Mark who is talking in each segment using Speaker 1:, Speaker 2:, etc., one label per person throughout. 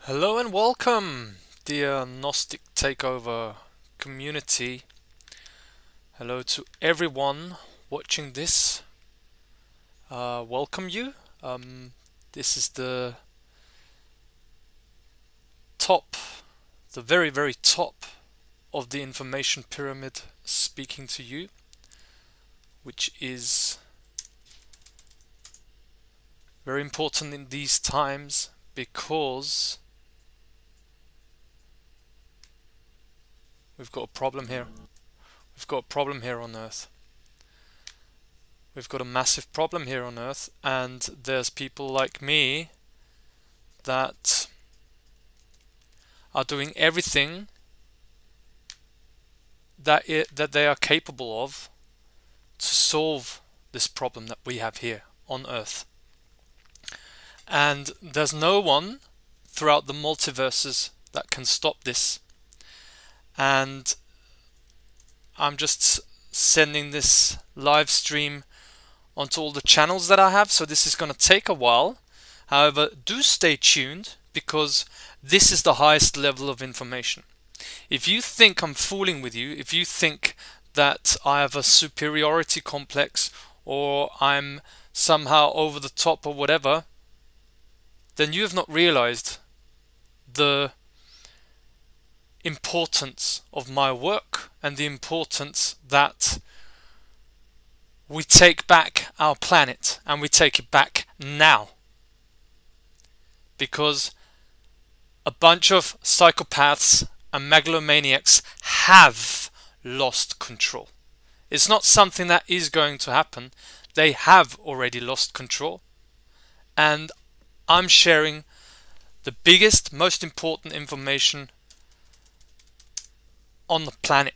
Speaker 1: Hello and welcome, dear Gnostic Takeover community. Hello to everyone watching this. Welcome you. This is the top, the very, very top of the information pyramid speaking to you, which is very important in these times because we've got a problem here. We've got a problem here on Earth. We've got a massive problem here on Earth, and there's people like me that are doing everything that they are capable of to solve this problem that we have here on Earth. And there's no one throughout the multiverses that can stop this. And I'm just sending this live stream onto all the channels that I have, so this is going to take a while. However, do stay tuned because this is the highest level of information. If you think I'm fooling with you, if you think that I have a superiority complex or I'm somehow over the top or whatever, then you have not realized the importance of my work and the importance that we take back our planet, and we take it back now. Because a bunch of psychopaths and megalomaniacs have lost control. It's not something that is going to happen. They have already lost control. And I'm sharing the biggest, most important information on the planet.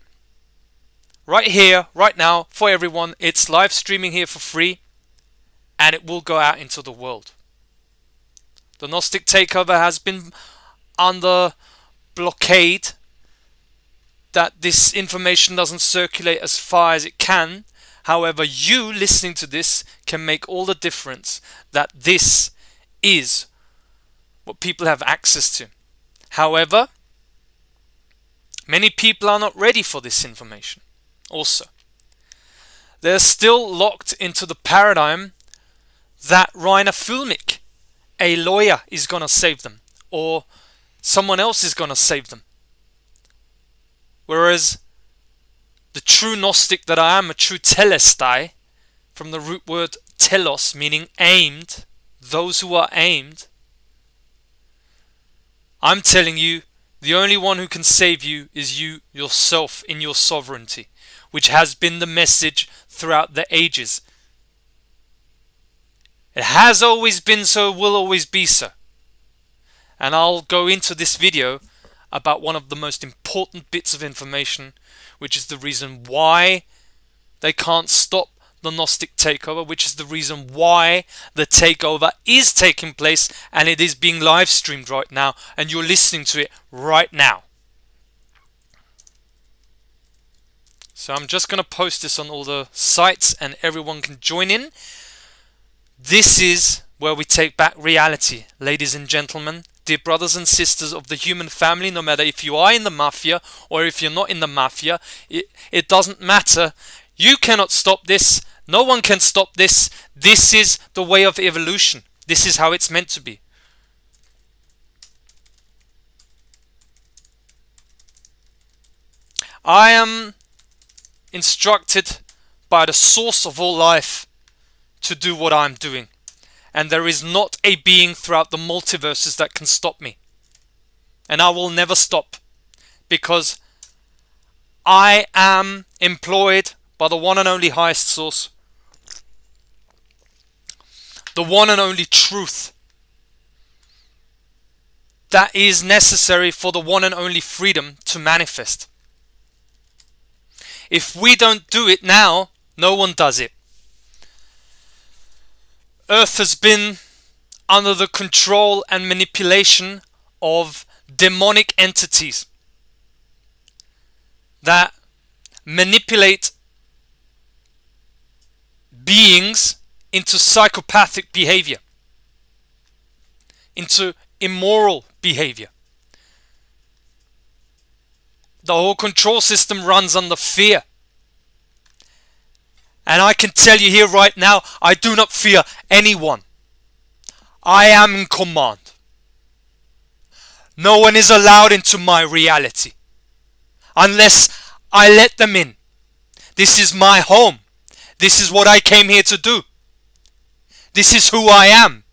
Speaker 1: Right here, right now, for everyone. It's live streaming here for free, and it will go out into the world. The Gnostic Takeover has been under blockade, that this information doesn't circulate as far as it can. However, you listening to this can make all the difference that this is what people have access to. However, many people are not ready for this information. Also, they're still locked into the paradigm that Rainer Fulmick, a lawyer, is going to save them, or someone else is going to save them. Whereas the true Gnostic that I am, a true telestai, from the root word telos, meaning aimed, those who are aimed, I'm telling you, the only one who can save you is you yourself in your sovereignty, which has been the message throughout the ages. It has always been so, will always be so. And I'll go into this video about one of the most important bits of information, which is the reason why they can't stop the Gnostic Takeover, which is the reason why the takeover is taking place, and it is being live streamed right now, and you're listening to it right now. So I'm just going to post this on all the sites and everyone can join in. This is where we take back reality, ladies and gentlemen, dear brothers and sisters of the human family. No matter if you are in the mafia or if you're not in the mafia, it doesn't matter. You cannot stop this. No one can stop this. This is the way of evolution. This is how it's meant to be. I am instructed by the source of all life to do what I'm doing, and there is not a being throughout the multiverses that can stop me, and I will never stop, because I am employed by the one and only highest source, the one and only truth that is necessary for the one and only freedom to manifest. If we don't do it now, no one does it. Earth has been under the control and manipulation of demonic entities that manipulate beings into psychopathic behavior, into immoral behavior. The whole control system runs under fear. And I can tell you here right now, I do not fear anyone. I am in command. No one is allowed into my reality unless I let them in. This is my home. This is what I came here to do. This is who I am.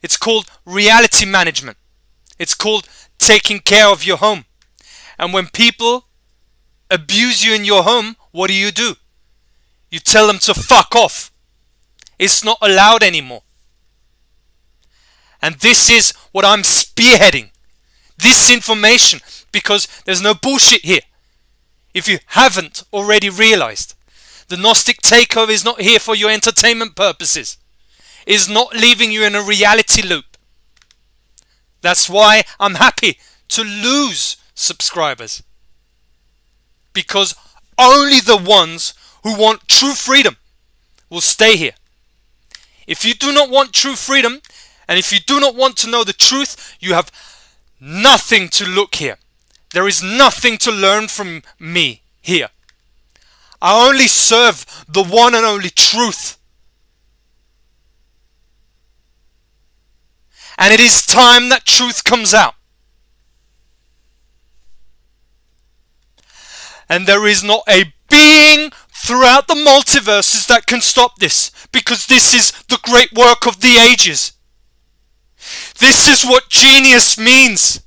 Speaker 1: It's called reality management. It's called taking care of your home. And when people abuse you in your home, what do? You tell them to fuck off. It's not allowed anymore. And this is what I'm spearheading. This information, because there's no bullshit here. If you haven't already realized, the Gnostic Takeover is not here for your entertainment purposes. It is not leaving you in a reality loop. That's why I'm happy to lose subscribers. Because only the ones who want true freedom will stay here. If you do not want true freedom, and if you do not want to know the truth, you have nothing to look here. There is nothing to learn from me here. I only serve the one and only truth. And it is time that truth comes out. And there is not a being throughout the multiverses that can stop this, because this is the great work of the ages. This is what genius means.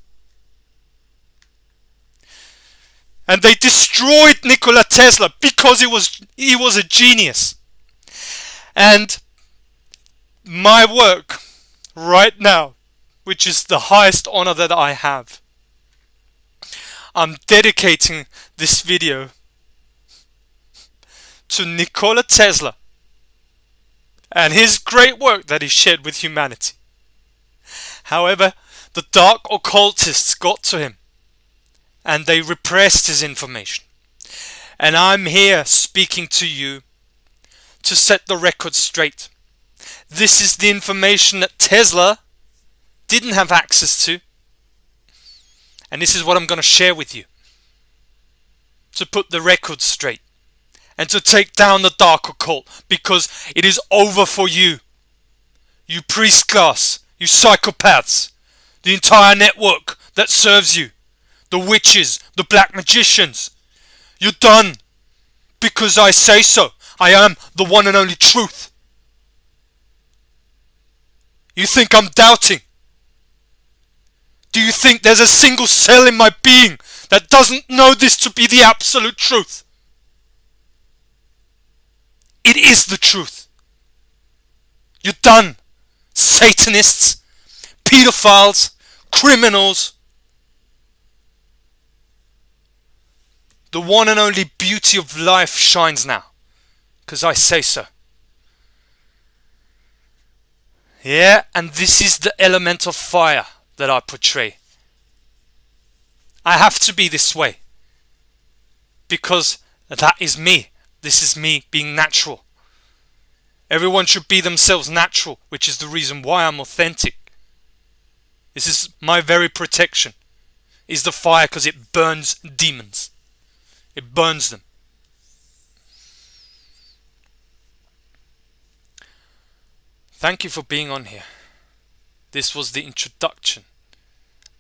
Speaker 1: And they destroyed Nikola Tesla because he was a genius. And my work right now, which is the highest honor that I have, I'm dedicating this video to Nikola Tesla and his great work that he shared with humanity. However, the dark occultists got to him and they repressed his information. And I'm here speaking to you to set the record straight. This is the information that Tesla didn't have access to. And this is what I'm going to share with you to put the record straight and to take down the dark occult, because it is over for you. You priest class, you psychopaths, the entire network that serves you, the witches, the black magicians. You're done because I say so. I am the one and only truth. You think I'm doubting? Do you think there's a single cell in my being that doesn't know this to be the absolute truth? It is the truth. You're done. Satanists, pedophiles, criminals. The one and only beauty of life shines now, because I say so. Yeah, and this is the element of fire that I portray. I have to be this way, because that is me. This is me being natural. Everyone should be themselves natural, which is the reason why I'm authentic. This is my very protection, is the fire, because it burns demons. It burns them. Thank you for being on here. This was the introduction.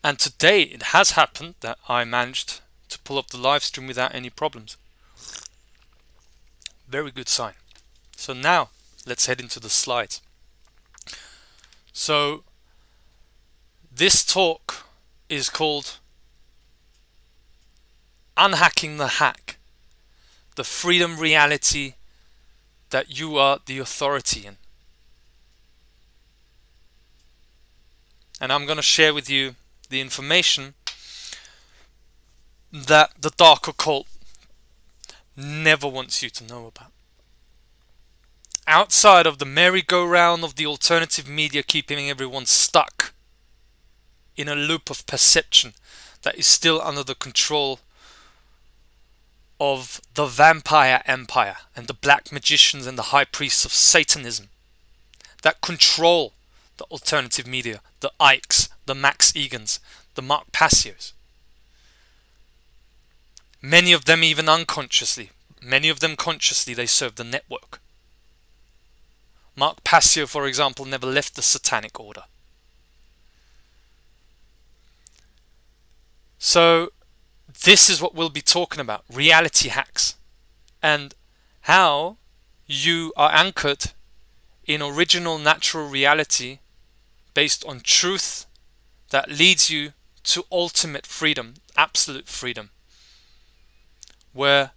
Speaker 1: And today it has happened that I managed to pull up the live stream without any problems. Very good sign. So now let's head into the slides. So this talk is called Unhacking the Hack, the freedom reality that you are the authority in. And I'm going to share with you the information that the dark occult never wants you to know about. Outside of the merry-go-round of the alternative media keeping everyone stuck in a loop of perception that is still under the control of the vampire empire and the black magicians and the high priests of Satanism that control the alternative media, the Ikes, the Max Egans, the Mark Passios. Many of them even unconsciously, many of them consciously, they serve the network. Mark Passio, for example, never left the Satanic Order. So this is what we'll be talking about, reality hacks, and how you are anchored in original natural reality based on truth that leads you to ultimate freedom, absolute freedom, where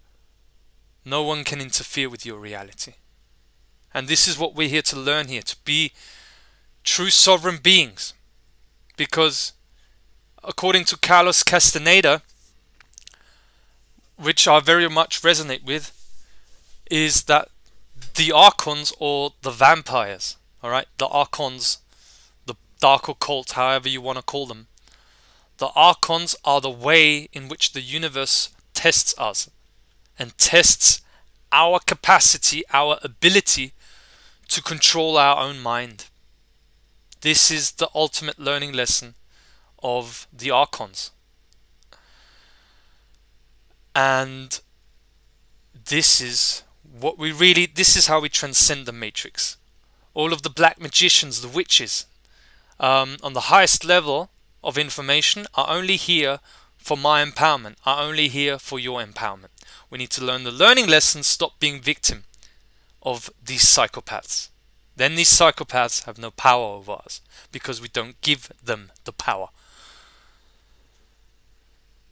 Speaker 1: no one can interfere with your reality. And this is what we're here to learn here, to be true sovereign beings. Because according to Carlos Castaneda, which I very much resonate with, is that the archons, or the vampires, alright, the archons, the dark occult, however you want to call them, the archons are the way in which the universe tests us and tests our capacity, our ability to control our own mind. This is the ultimate learning lesson of the archons. And this is what we really, this is how we transcend the matrix. All of the black magicians, the witches, on the highest level of information are only here for my empowerment, are only here for your empowerment. We need to learn the learning lessons, stop being victim of these psychopaths. Then these psychopaths have no power over us because we don't give them the power.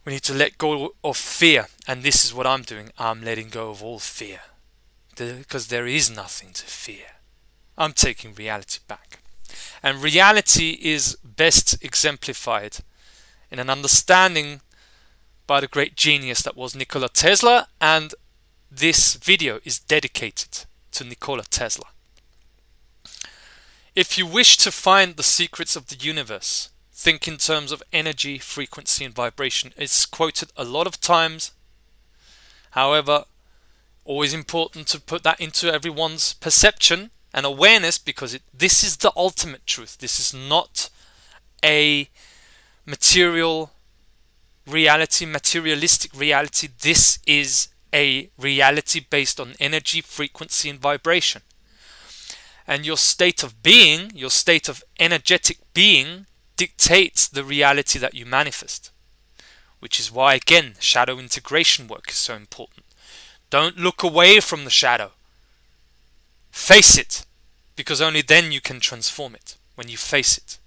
Speaker 1: We need to let go of fear, and this is what I'm doing. I'm letting go of all fear because there is nothing to fear. I'm taking reality back. And reality is best exemplified in an understanding by the great genius that was Nikola Tesla, and this video is dedicated to Nikola Tesla. If you wish to find the secrets of the universe, think in terms of energy, frequency and vibration. It's quoted a lot of times. However, always important to put that into everyone's perception and awareness, because this is the ultimate truth. This is not a material reality, materialistic reality. This is a reality based on energy, frequency and vibration. And your state of being, your state of energetic being, dictates the reality that you manifest. Which is why, again, shadow integration work is so important. Don't look away from the shadow. Face it, because only then you can transform it, when you face it.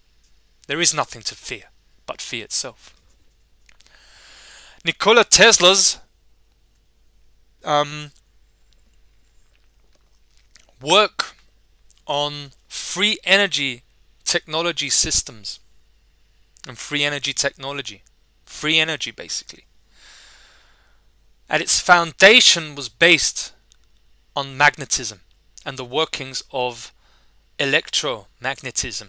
Speaker 1: There is nothing to fear but fear itself. Nikola Tesla's work on free energy technology systems and free energy technology, free energy basically, at its foundation was based on magnetism and the workings of electromagnetism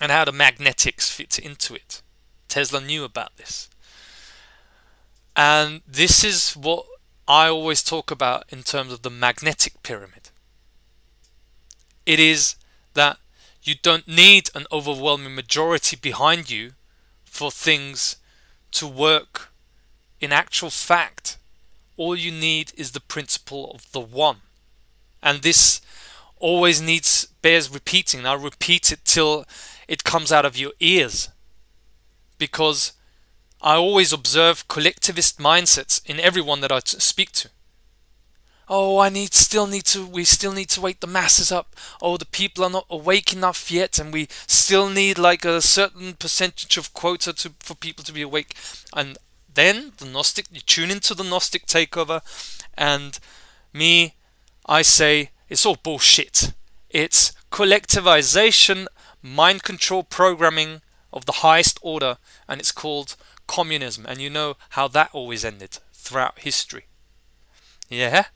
Speaker 1: and how the magnetics fit into it. Tesla knew about this. And this is what I always talk about in terms of the magnetic pyramid. It is that you don't need an overwhelming majority behind you for things to work. In actual fact, all you need is the principle of the one. And this always bears repeating. I'll repeat it till it comes out of your ears. Because I always observe collectivist mindsets in everyone that I speak to. Oh, we still need to wake the masses up. Oh, the people are not awake enough yet, and we still need like a certain percentage of quota for people to be awake. And then you tune into the Gnostic Takeover, and I say it's all bullshit. It's collectivization, mind control programming of the highest order, and it's called communism. And you know how that always ended throughout history. Yeah?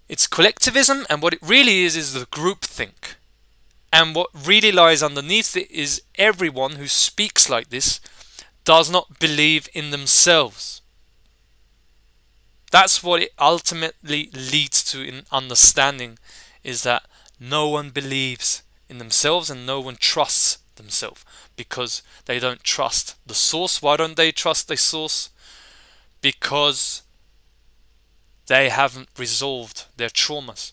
Speaker 1: It's collectivism, and what it really is the groupthink. And what really lies underneath it is everyone who speaks like this does not believe in themselves. That's what it ultimately leads to in understanding, is that no one believes in themselves, and no one trusts themselves because they don't trust the source. Why don't they trust the source? Because they haven't resolved their traumas.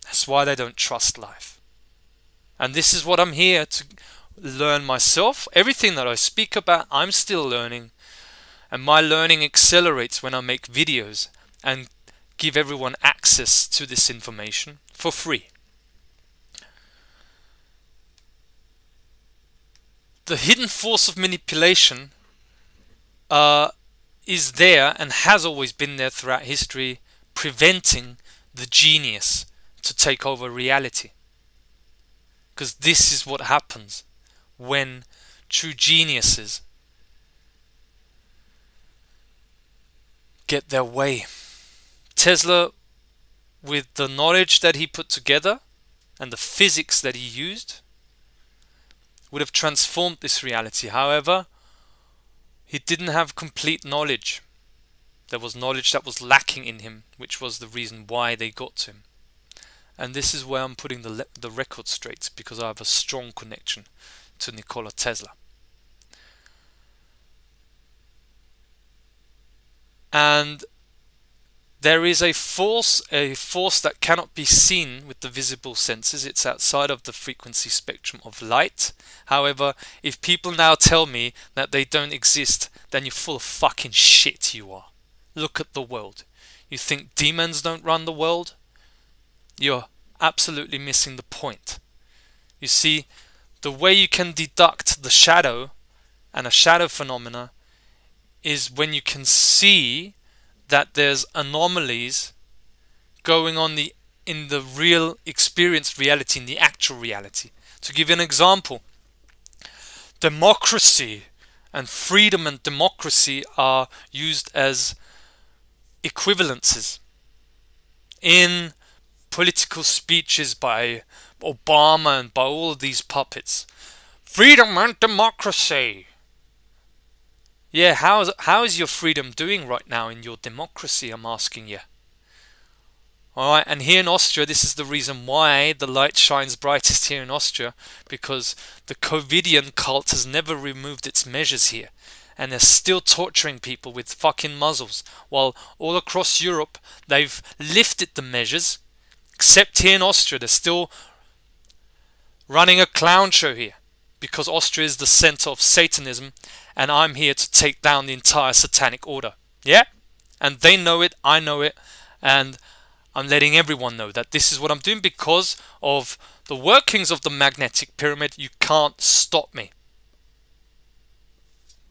Speaker 1: That's why they don't trust life. And this is what I'm here to learn myself. Everything that I speak about, I'm still learning. And my learning accelerates when I make videos and give everyone access to this information for free. The hidden force of manipulation is there and has always been there throughout history, preventing the genius to take over reality. Because this is what happens when true geniuses get their way. Tesla, with the knowledge that he put together and the physics that he used, would have transformed this reality. However, he didn't have complete knowledge. There was knowledge that was lacking in him, which was the reason why they got to him. And this is where I'm putting the record straight, because I have a strong connection to Nikola Tesla. And there is a force that cannot be seen with the visible senses. It's outside of the frequency spectrum of light. However, if people now tell me that they don't exist, then you're full of fucking shit, you are. Look at the world. You think demons don't run the world? You're absolutely missing the point. You see, the way you can deduct the shadow and a shadow phenomena is when you can see that there's anomalies going on in the real experienced reality, in the actual reality. To give you an example, democracy and freedom and democracy are used as equivalences in political speeches by Obama and by all of these puppets. Freedom and democracy. Yeah, how is your freedom doing right now in your democracy, I'm asking you. Alright, and here in Austria, this is the reason why the light shines brightest here in Austria, because the COVIDian cult has never removed its measures here. And they're still torturing people with fucking muzzles, while all across Europe, they've lifted the measures. Except here in Austria, they're still running a clown show here, because Austria is the center of Satanism, and I'm here to take down the entire satanic order. Yeah? And they know it, I know it, and I'm letting everyone know that this is what I'm doing because of the workings of the magnetic pyramid. You can't stop me.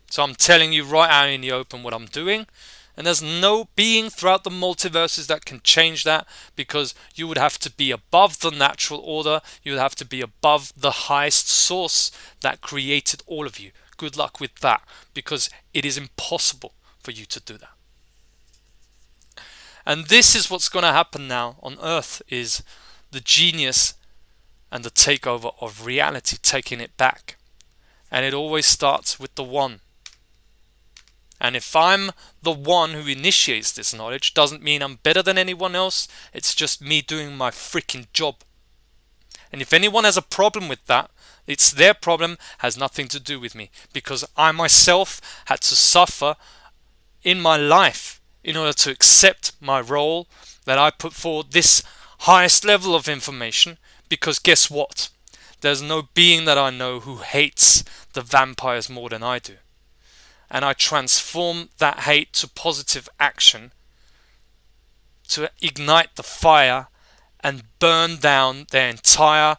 Speaker 1: So I'm telling you right out in the open what I'm doing, and there's no being throughout the multiverses that can change that, because you would have to be above the natural order. You would have to be above the highest source that created all of you. Good luck with that, because it is impossible for you to do that. And this is what's going to happen now on Earth, is the genius and the takeover of reality, taking it back. And it always starts with the one. And if I'm the one who initiates this knowledge, doesn't mean I'm better than anyone else. It's just me doing my freaking job. And if anyone has a problem with that, it's their problem, has nothing to do with me. Because I myself had to suffer in my life in order to accept my role, that I put forward this highest level of information. Because guess what? There's no being that I know who hates the vampires more than I do. And I transform that hate to positive action, to ignite the fire and burn down their entire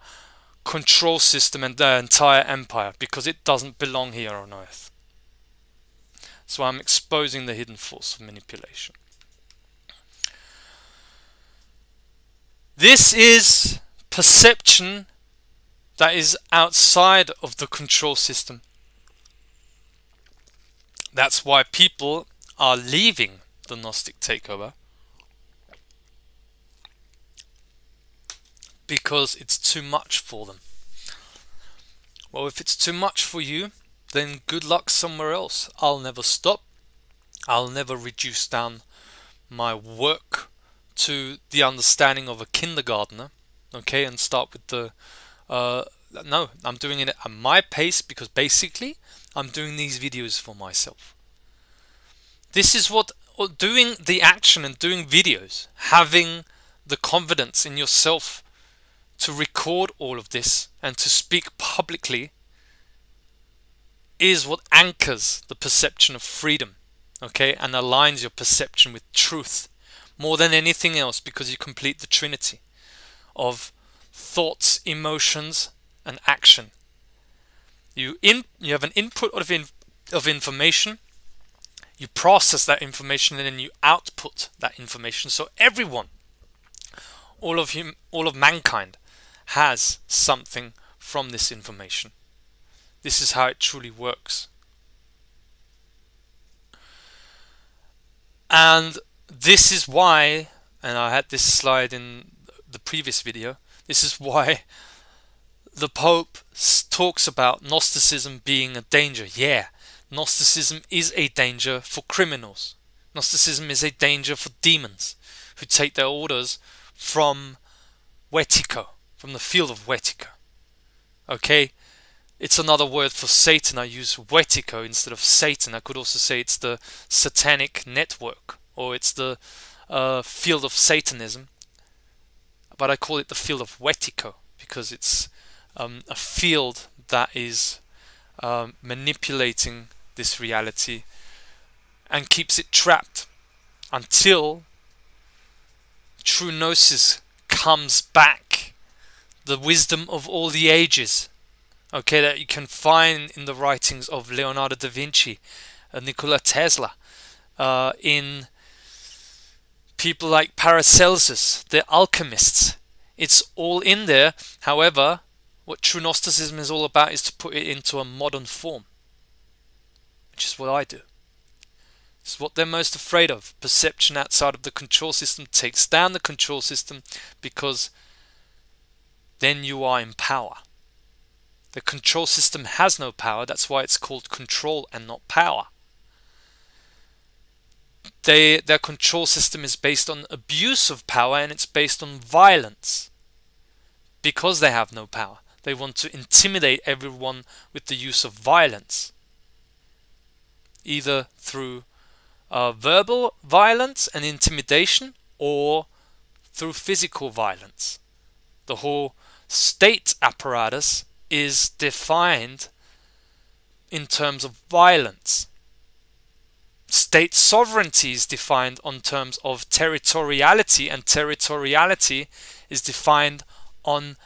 Speaker 1: control system and their entire empire, because it doesn't belong here on Earth. So I'm exposing the hidden force of manipulation. This is perception that is outside of the control system. That's why people are leaving the Gnostic Takeover, because it's too much for them. Well, if it's too much for you, then good luck somewhere else. I'll never stop. I'll never reduce down my work to the understanding of a kindergartner. okay, and start with the no, I'm doing it at my pace because basically I'm doing these videos for myself. This is what doing the action and doing videos, having the confidence in yourself to record all of this and to speak publicly is what anchors the perception of freedom, okay, and aligns your perception with truth more than anything else, because you complete the trinity of thoughts, emotions, and action. You have an input of information, you process that information, and then you output that information. So everyone, all of mankind, has something from this information. This is how it truly works. And this is why, and I had this slide in the previous video, this is why the Pope talks about Gnosticism being a danger. Yeah, Gnosticism is a danger for criminals. Gnosticism is a danger for demons who take their orders from Wetico, from the field of Wetico. Okay? It's another word for Satan. I use Wetico instead of Satan. I could also say it's the satanic network, or it's the field of Satanism. But I call it the field of Wetico because it's a field that is manipulating this reality and keeps it trapped until true gnosis comes back, the wisdom of all the ages, okay, that you can find in the writings of Leonardo da Vinci, Nikola Tesla, in people like Paracelsus, the alchemists. It's all in there. However, what true Gnosticism is all about is to put it into a modern form, which is what I do. It's what they're most afraid of. Perception outside of the control system takes down the control system, because then you are in power. The control system has no power. That's why it's called control and not power. Their control system is based on abuse of power, and it's based on violence. Because they have no power, they want to intimidate everyone with the use of violence, either through verbal violence and intimidation, or through physical violence. The whole state apparatus is defined in terms of violence. State sovereignty is defined on terms of territoriality, and territoriality is defined on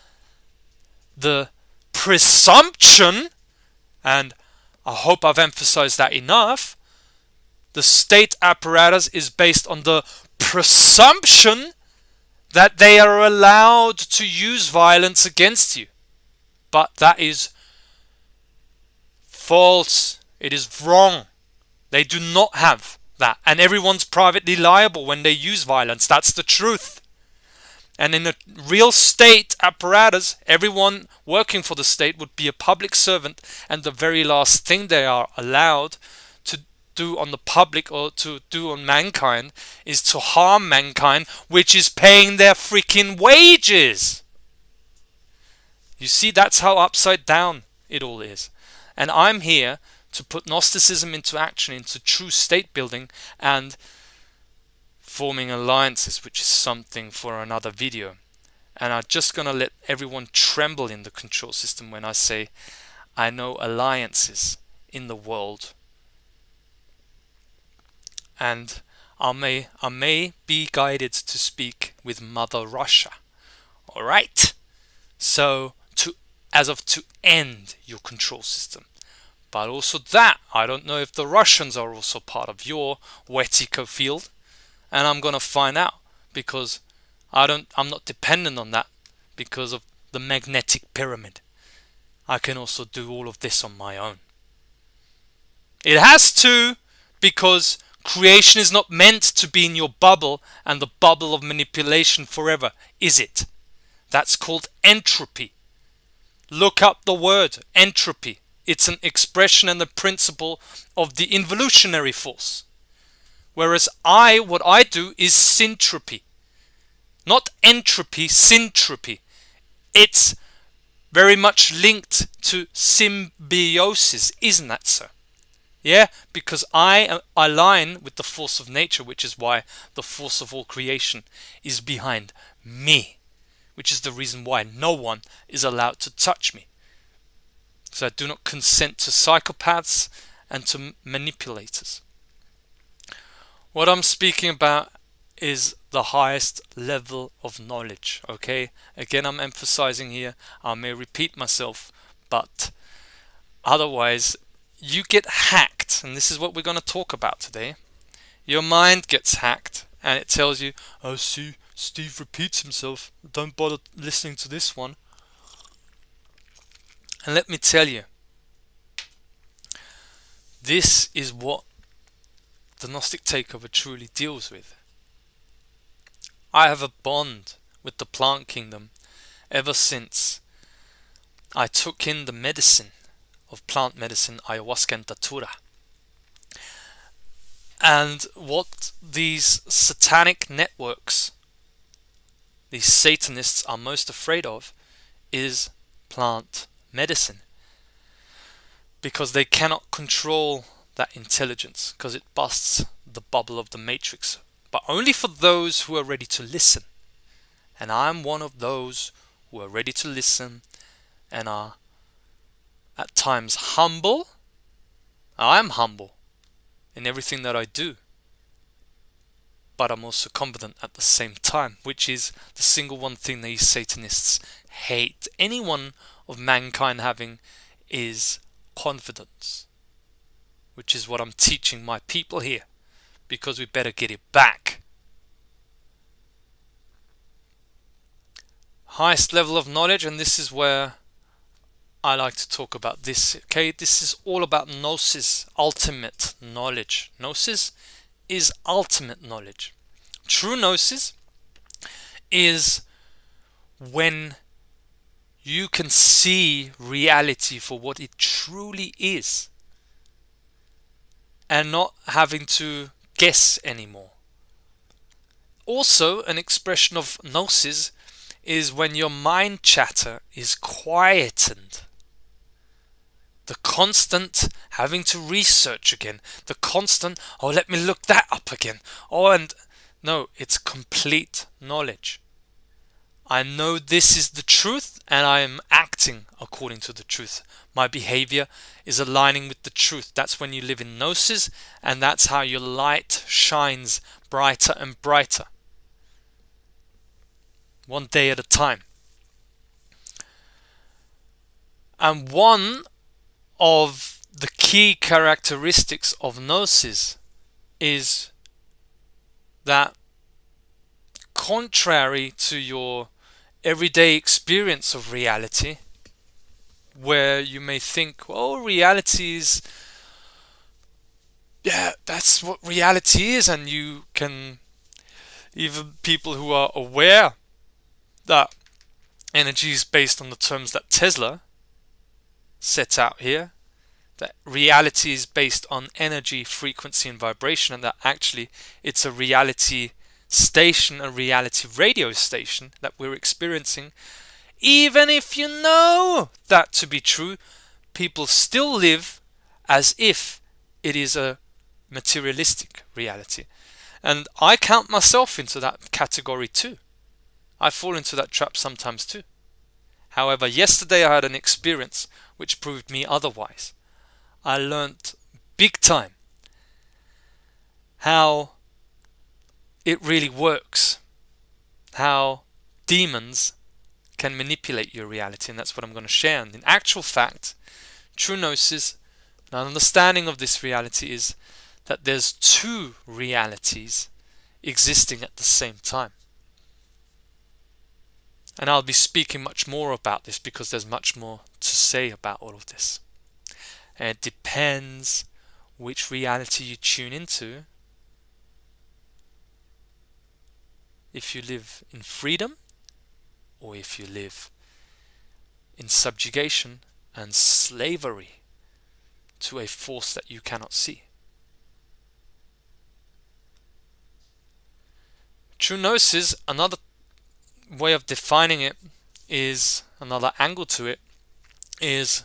Speaker 1: the presumption, and I hope I've emphasized that enough, the state apparatus is based on the presumption that they are allowed to use violence against you. But that is false. It is wrong. They do not have that. And everyone's privately liable when they use violence. That's the truth. And in a real state apparatus, everyone working for the state would be a public servant, and the very last thing they are allowed to do on the public or to do on mankind is to harm mankind, which is paying their freaking wages. You see, that's how upside down it all is. And I'm here to put Gnosticism into action, into true state building and forming alliances, which is something for another video. And I'm just going to let everyone tremble in the control system when I say I know alliances in the world. And I may be guided to speak with Mother Russia. Alright? So, to end your control system. But also that, I don't know if the Russians are also part of your Wetico field. And I'm gonna find out, because I'm not dependent on that because of the magnetic pyramid. I can also do all of this on my own. It has to, because creation is not meant to be in your bubble and the bubble of manipulation forever, is it? That's called entropy. Look up the word entropy. It's an expression and a principle of the involutionary force. Whereas what I do is syntropy. Not entropy, syntropy. It's very much linked to symbiosis, isn't that so? Yeah, because I align with the force of nature, which is why the force of all creation is behind me, which is the reason why no one is allowed to touch me. So I do not consent to psychopaths and to manipulators. What I'm speaking about is the highest level of knowledge, okay? Again, I'm emphasizing here, I may repeat myself, but otherwise you get hacked, and this is what we're going to talk about today. Your mind gets hacked and it tells you, oh, see, Steve repeats himself, don't bother listening to this one. And let me tell you, this is what the Gnostic Takeover truly deals with. I have a bond with the plant kingdom ever since I took in the medicine of plant medicine, ayahuasca and datura. And what these satanic networks, these Satanists are most afraid of is plant medicine. Because they cannot control that intelligence, because it busts the bubble of the matrix. But only for those who are ready to listen. And I'm one of those who are ready to listen and are at times humble. I'm humble in everything that I do. But I'm also confident at the same time, which is the single one thing these Satanists hate anyone of mankind having is confidence. Which is what I'm teaching my people here, because we better get it back. Highest level of knowledge, and this is where I like to talk about this. Okay, this is all about gnosis, ultimate knowledge. Gnosis is ultimate knowledge. True gnosis is when you can see reality for what it truly is and not having to guess anymore. Also, an expression of gnosis is when your mind chatter is quietened. The constant having to research again. The constant, oh, let me look that up again. Oh, and no, it's complete knowledge. I know this is the truth and I am acting according to the truth. My behavior is aligning with the truth. That's when you live in gnosis, and that's how your light shines brighter and brighter. One day at a time. And one of the key characteristics of gnosis is that, contrary to your everyday experience of reality, where you may think, well, reality is, yeah, that's what reality is, and you can, even people who are aware that energy is based on the terms that Tesla set out here, that reality is based on energy, frequency and vibration, and that actually it's a reality station, a reality radio station that we're experiencing. Even if you know that to be true, people still live as if it is a materialistic reality. And I count myself into that category too. I fall into that trap sometimes too. However, yesterday I had an experience which proved me otherwise. I learnt big time how it really works, how demons can manipulate your reality, and that's what I'm going to share. And in actual fact, true gnosis, an understanding of this reality is that there's two realities existing at the same time. And I'll be speaking much more about this because there's much more to say about all of this. And it depends which reality you tune into. If you live in freedom or if you live in subjugation and slavery to a force that you cannot see. True gnosis, another way of defining it, is another angle to it, is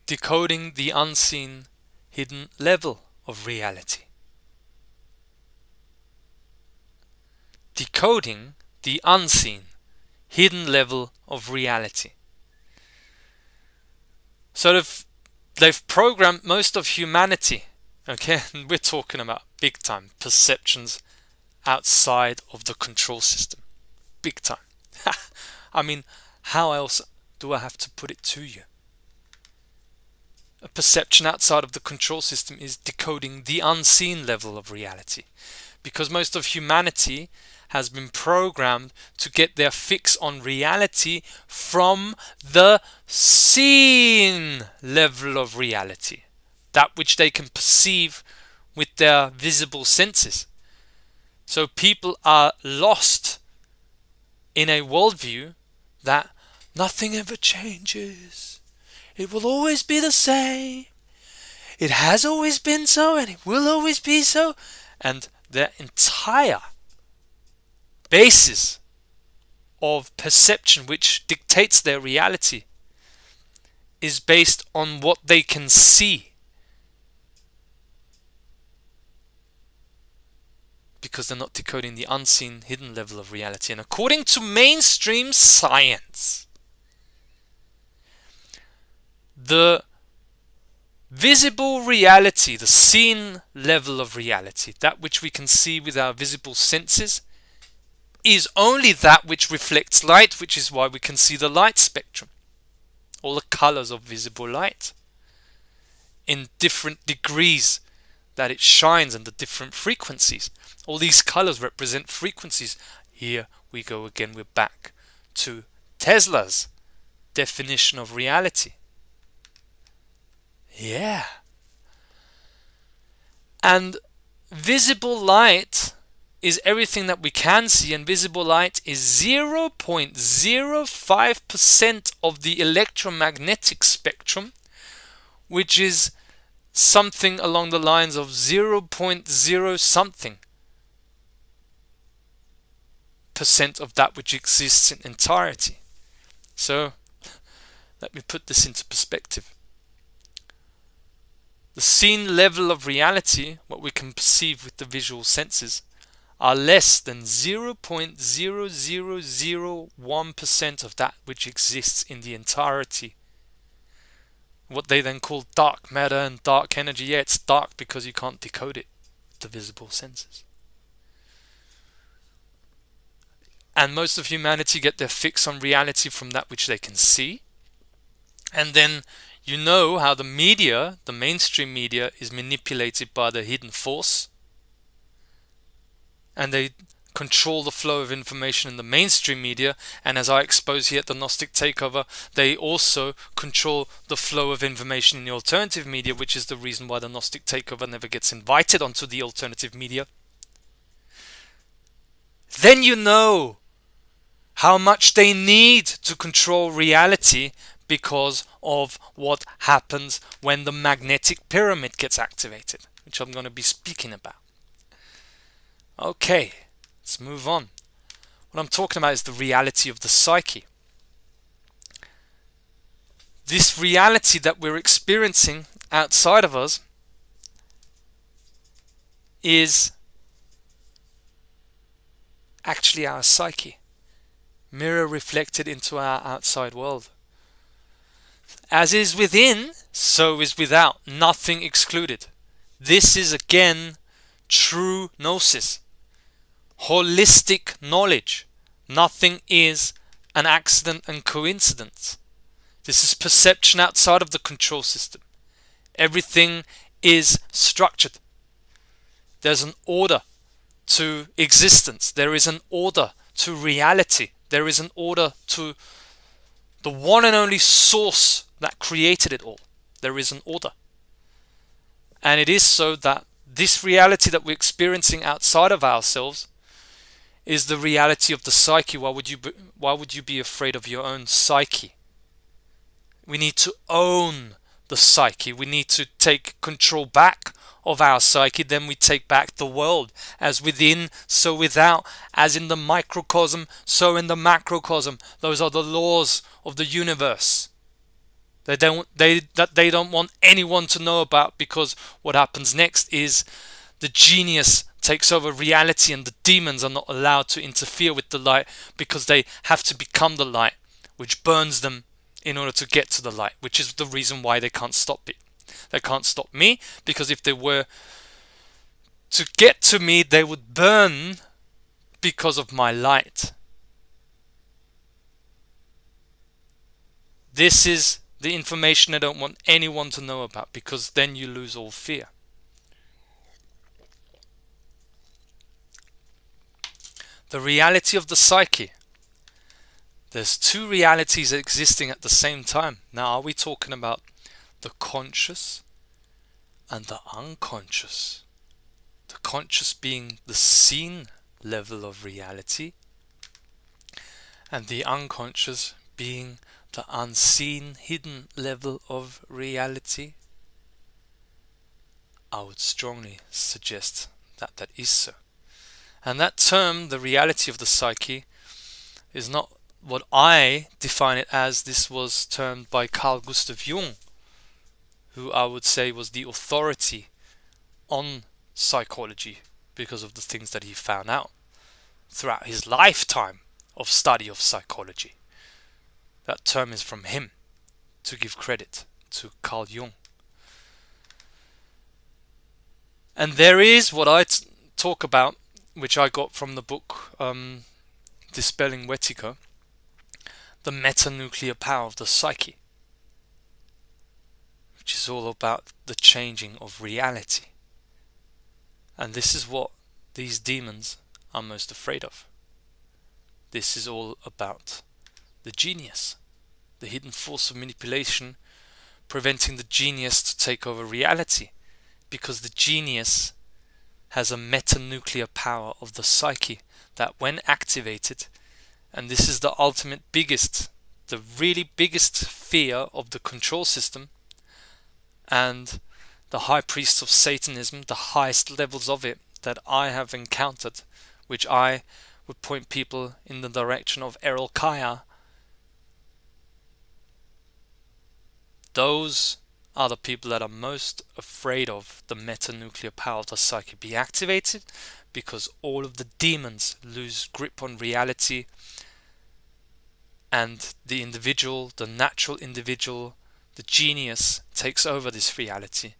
Speaker 1: decoding the unseen hidden level of reality. Decoding the unseen hidden level of reality. So they've programmed most of humanity, okay, and we're talking about big time perceptions outside of the control system. Big time. I mean, how else do I have to put it to you? A perception outside of the control system is decoding the unseen level of reality. Because most of humanity has been programmed to get their fix on reality from the seen level of reality. That which they can perceive with their visible senses. So people are lost in a worldview that nothing ever changes. It will always be the same. It has always been so and it will always be so. And their entire basis of perception, which dictates their reality, is based on what they can see. Because they're not decoding the unseen hidden level of reality. And according to mainstream science, the visible reality, the seen level of reality, that which we can see with our visible senses, is only that which reflects light, which is why we can see the light spectrum, all the colors of visible light in different degrees that it shines and the different frequencies. All these colors represent frequencies. Here we go again, we're back to Tesla's definition of reality. Yeah. And visible light is everything that we can see, and visible light is 0.05% of the electromagnetic spectrum, which is something along the lines of 0.0 something % of that which exists in entirety. So let me put this into perspective. The seen level of reality, what we can perceive with the visual senses, are less than 0.0001% of that which exists in the entirety. What they then call dark matter and dark energy. Yeah, it's dark because you can't decode it with the visible senses. And most of humanity get their fix on reality from that which they can see. And then you know how the media, the mainstream media, is manipulated by the hidden force. And they control the flow of information in the mainstream media. And as I expose here at the Gnostic Takeover, they also control the flow of information in the alternative media, which is the reason why the Gnostic Takeover never gets invited onto the alternative media. Then you know how much they need to control reality because of what happens when the magnetic pyramid gets activated, which I'm going to be speaking about. Okay, let's move on. What I'm talking about is the reality of the psyche. This reality that we're experiencing outside of us is actually our psyche, mirror reflected into our outside world. As is within, so is without, nothing excluded. This is again true gnosis, holistic knowledge. Nothing is an accident and coincidence. This is perception outside of the control system. Everything is structured. There's an order to existence. There is an order to reality. There is an order to the one and only source that created it all. There is an order. And it is so that this reality that we're experiencing outside of ourselves is the reality of the psyche. Why would you be afraid of your own psyche? We need to own the psyche. We need to take control back of our psyche, then we take back the world. As within, so without. As in the microcosm, so in the macrocosm. Those are the laws of the universe. They don't want anyone to know about, because what happens next is the genius takes over reality, and the demons are not allowed to interfere with the light, because they have to become the light, which burns them in order to get to the light, which is the reason why they can't stop it. They can't stop me, because if they were to get to me, they would burn because of my light. This is the information I don't want anyone to know about, because then you lose all fear. The reality of the psyche. There's two realities existing at the same time. Now, are we talking about the conscious and the unconscious? The conscious being the seen level of reality, and the unconscious being the unseen, hidden level of reality? I would strongly suggest that that is so. And that term, the reality of the psyche, is not what I define it as. This was termed by Carl Gustav Jung, who I would say was the authority on psychology because of the things that he found out throughout his lifetime of study of psychology. That term is from him, to give credit to Carl Jung. And there is what I talk about, which I got from the book Dispelling Wetiko, the metanuclear power of the psyche, which is all about the changing of reality. And this is what these demons are most afraid of. This is all about the genius, the hidden force of manipulation, preventing the genius to take over reality, because the genius has a metanuclear power of the psyche that, when activated, and this is the ultimate biggest, the really biggest fear of the control system and the high priests of Satanism, the highest levels of it that I have encountered, which I would point people in the direction of Errol Kaya. Those are the people that are most afraid of the metanuclear power of the psyche be activated, because all of the demons lose grip on reality, and the individual, the natural individual, the genius takes over this reality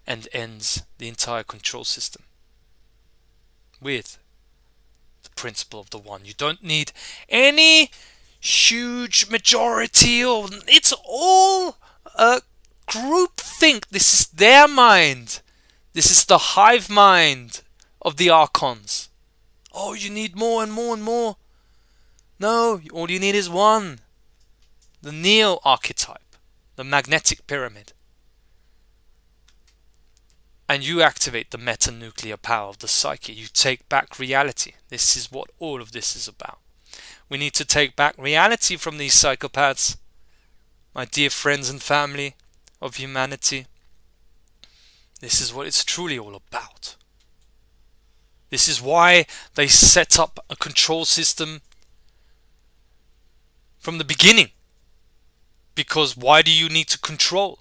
Speaker 1: and ends the entire control system with the principle of the one. You don't need any huge majority, or it's all a group think. This is their mind. This is the hive mind of the archons. Oh, you need more and more and more. No, all you need is one. The Neo archetype, the magnetic pyramid. And you activate the metanuclear power of the psyche. You take back reality. This is what all of this is about. We need to take back reality from these psychopaths, my dear friends and family of humanity. This is what it's truly all about. This is why they set up a control system from the beginning. Because why do you need to control?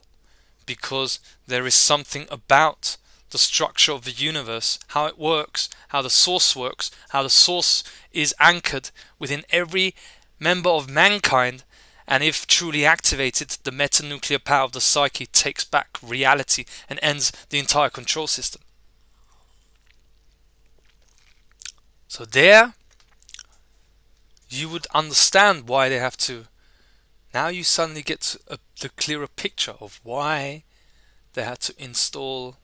Speaker 1: Because there is something about the structure of the universe, how it works, how the source works, how the source is anchored within every member of mankind, and if truly activated, the metanuclear power of the psyche takes back reality and ends the entire control system. So there, you would understand why they have to. Now you suddenly get the clearer picture of why they had to install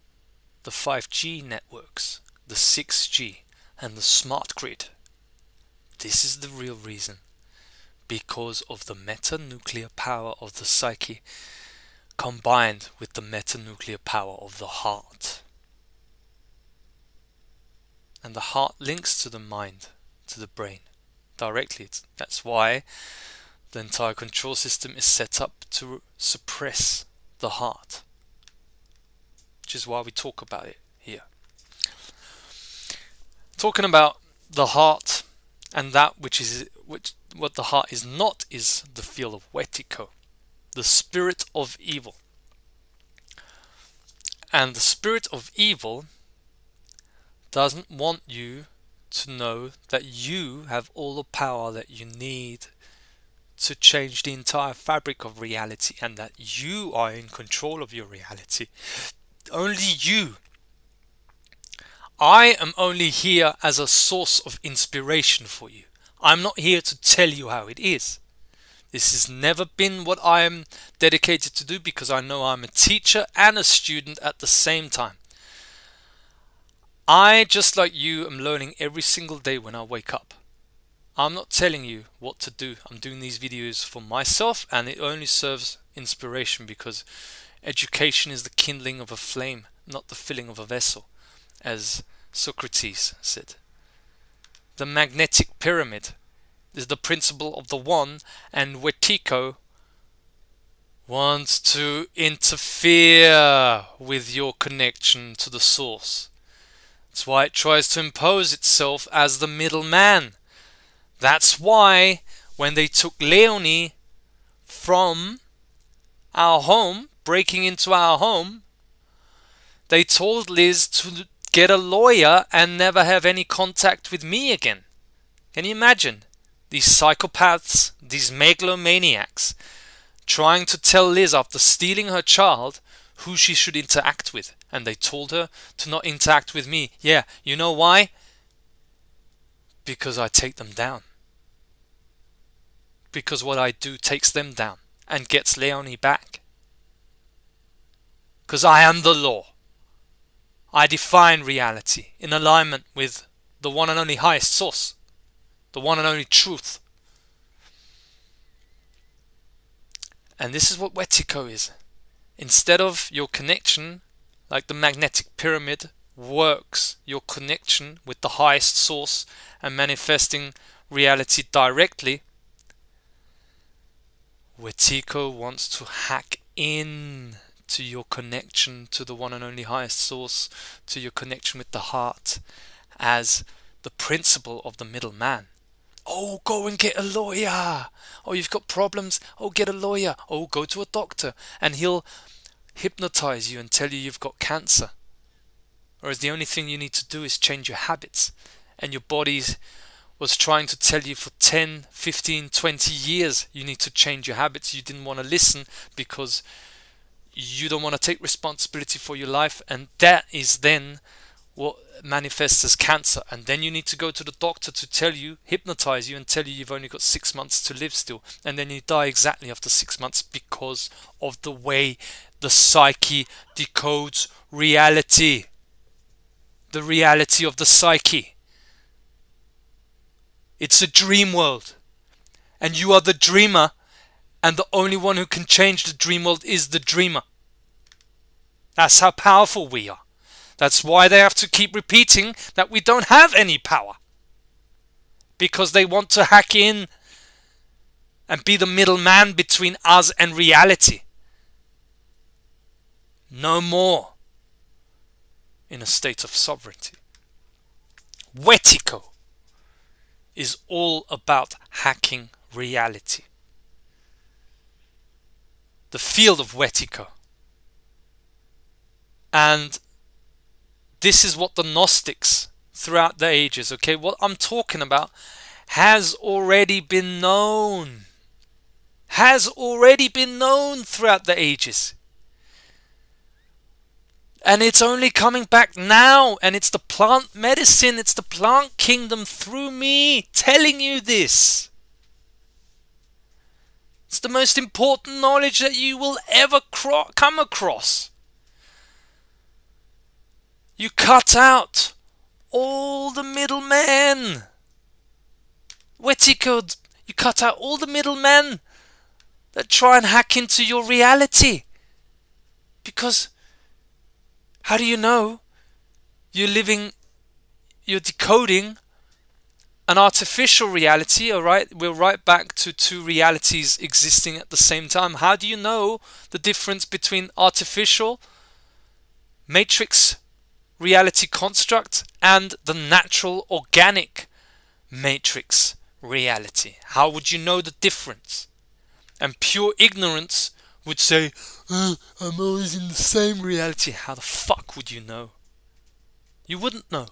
Speaker 1: the 5G networks, the 6G, and the smart grid. This is the real reason. Because of the metanuclear power of the psyche combined with the metanuclear power of the heart. And the heart links to the mind, to the brain, directly. That's why the entire control system is set up to suppress the heart. which is why we talk about it here. Talking about the heart, and that which what the heart is not is the field of Wetiko, the spirit of evil. And the spirit of evil doesn't want you to know that you have all the power that you need to change the entire fabric of reality, and that you are in control of your reality. Only you. I am only here as a source of inspiration for you. I'm not here to tell you how it is. This has never been what I am dedicated to do, because I know I'm a teacher and a student at the same time. I, just like you, am learning every single day when I wake up. I'm not telling you what to do. I'm doing these videos for myself, and it only serves inspiration, because education is the kindling of a flame, not the filling of a vessel, as Socrates said. The magnetic pyramid is the principle of the one, and Wetiko wants to interfere with your connection to the source. That's why it tries to impose itself as the middleman. That's why when they took Leonie from our home, breaking into our home, they told Liz to get a lawyer and never have any contact with me again. Can you imagine? These psychopaths, these megalomaniacs, trying to tell Liz, after stealing her child, who she should interact with. And they told her to not interact with me. Yeah, you know why? Because I take them down. Because what I do takes them down and gets Leonie back. Because I am the law. I define reality in alignment with the one and only highest source, the one and only truth. And this is what Wetiko is. Instead of your connection, like the magnetic pyramid works, your connection with the highest source and manifesting reality directly, Wetiko wants to hack in to your connection to the one and only highest source, to your connection with the heart, as the principle of the middleman. Oh, go and get a lawyer. Oh, you've got problems. Oh, get a lawyer. Oh, go to a doctor, and he'll hypnotize you and tell you you've got cancer. Whereas the only thing you need to do is change your habits. And your body was trying to tell you for 10, 15, 20 years you need to change your habits. You didn't want to listen because you don't want to take responsibility for your life, and that is then what manifests as cancer. And then you need to go to the doctor to tell you, hypnotize you and tell you you've only got 6 months to live still, and then you die exactly after 6 months, because of the way the psyche decodes reality. The reality of the psyche. It's a dream world, and you are the dreamer, and the only one who can change the dream world is the dreamer. That's how powerful we are. That's why they have to keep repeating that we don't have any power, because they want to hack in and be the middleman between us and reality. No more in a state of sovereignty. Wetiko is all about hacking reality. The field of Wetiko. And this is what the Gnostics throughout the ages, okay, what I'm talking about has already been known. Has already been known throughout the ages. And it's only coming back now, and it's the plant medicine, it's the plant kingdom through me telling you this. It's the most important knowledge that you will ever come across. You cut out all the middlemen. Wetiko, you cut out all the middlemen that try and hack into your reality. Because how do you know you're decoding an artificial reality? Alright, we're right back to two realities existing at the same time. How do you know the difference between artificial matrix reality construct and the natural organic matrix reality. How would you know the difference? And pure ignorance would say, I'm always in the same reality. How the fuck would you know? You wouldn't know.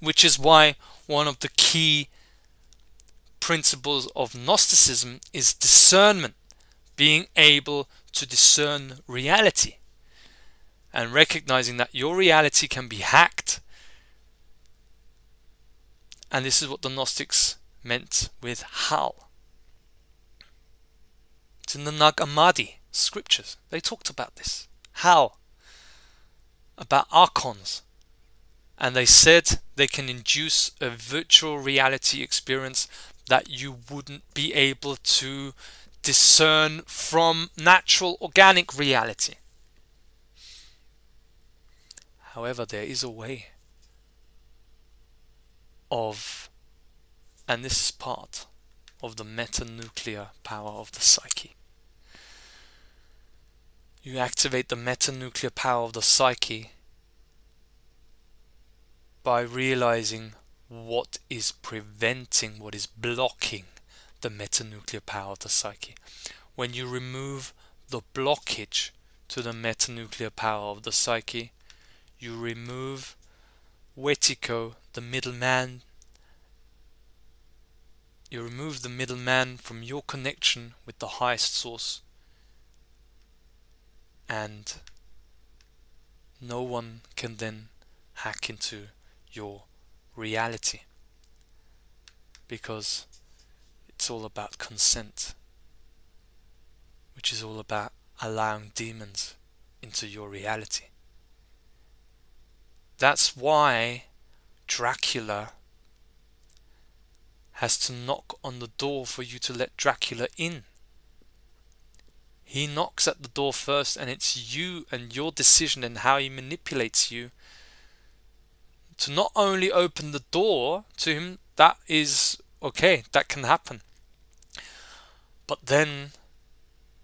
Speaker 1: Which is why one of the key principles of Gnosticism is discernment, being able to discern reality and recognizing that your reality can be hacked. And this is what the Gnostics meant with Hal. It's in the Nag Hammadi scriptures. They talked about this. Hal. About archons. And they said they can induce a virtual reality experience that you wouldn't be able to discern from natural organic reality. However, there is a way of, and this is part of the metanuclear power of the psyche. You activate the metanuclear power of the psyche by realizing what is preventing, what is blocking the metanuclear power of the psyche. When you remove the blockage to the metanuclear power of the psyche, you remove Wetiko, the middleman. You remove the middleman from your connection with the highest source, and no one can then hack into your reality, because it's all about consent, which is all about allowing demons into your reality. That's why Dracula has to knock on the door for you to let Dracula in. He knocks at the door first, and it's you and your decision and how he manipulates you to not only open the door to him. That is okay, that can happen, but then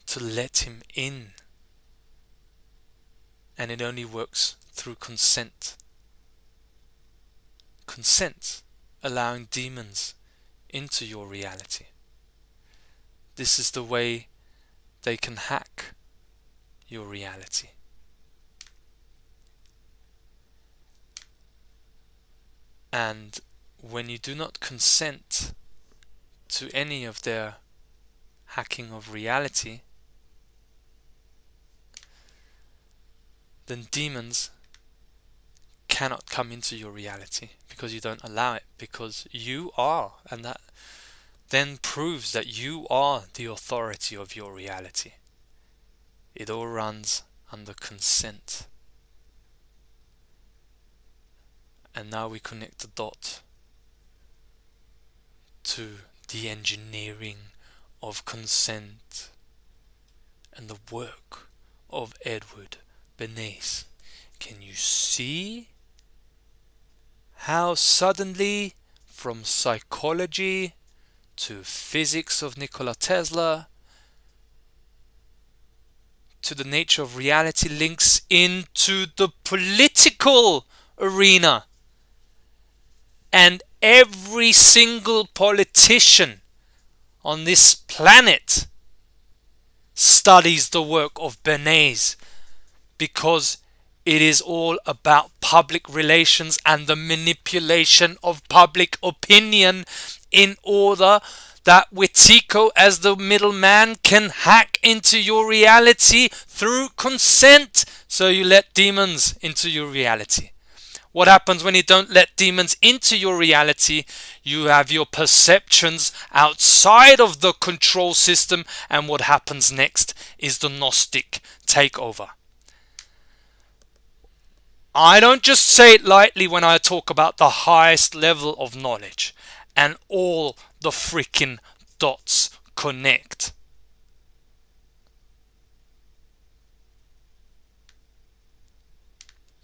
Speaker 1: to let him in. And it only works through consent. Consent, allowing demons into your reality. This is the way they can hack your reality. And when you do not consent to any of their hacking of reality, then demons cannot come into your reality because you don't allow it, because you are, and that then proves that you are the authority of your reality. It all runs under consent. And now we connect the dot to the engineering of consent and the work of Edward Bernays. Can you see how suddenly, from psychology to physics of Nikola Tesla to the nature of reality, links into the political arena? And every single politician on this planet studies the work of Bernays, because it is all about public relations and the manipulation of public opinion in order that Wetiko, as the middleman, can hack into your reality through consent. So you let demons into your reality. What happens when you don't let demons into your reality? You have your perceptions outside of the control system, and what happens next is the Gnostic takeover. I don't just say it lightly when I talk about the highest level of knowledge and all the freaking dots connect.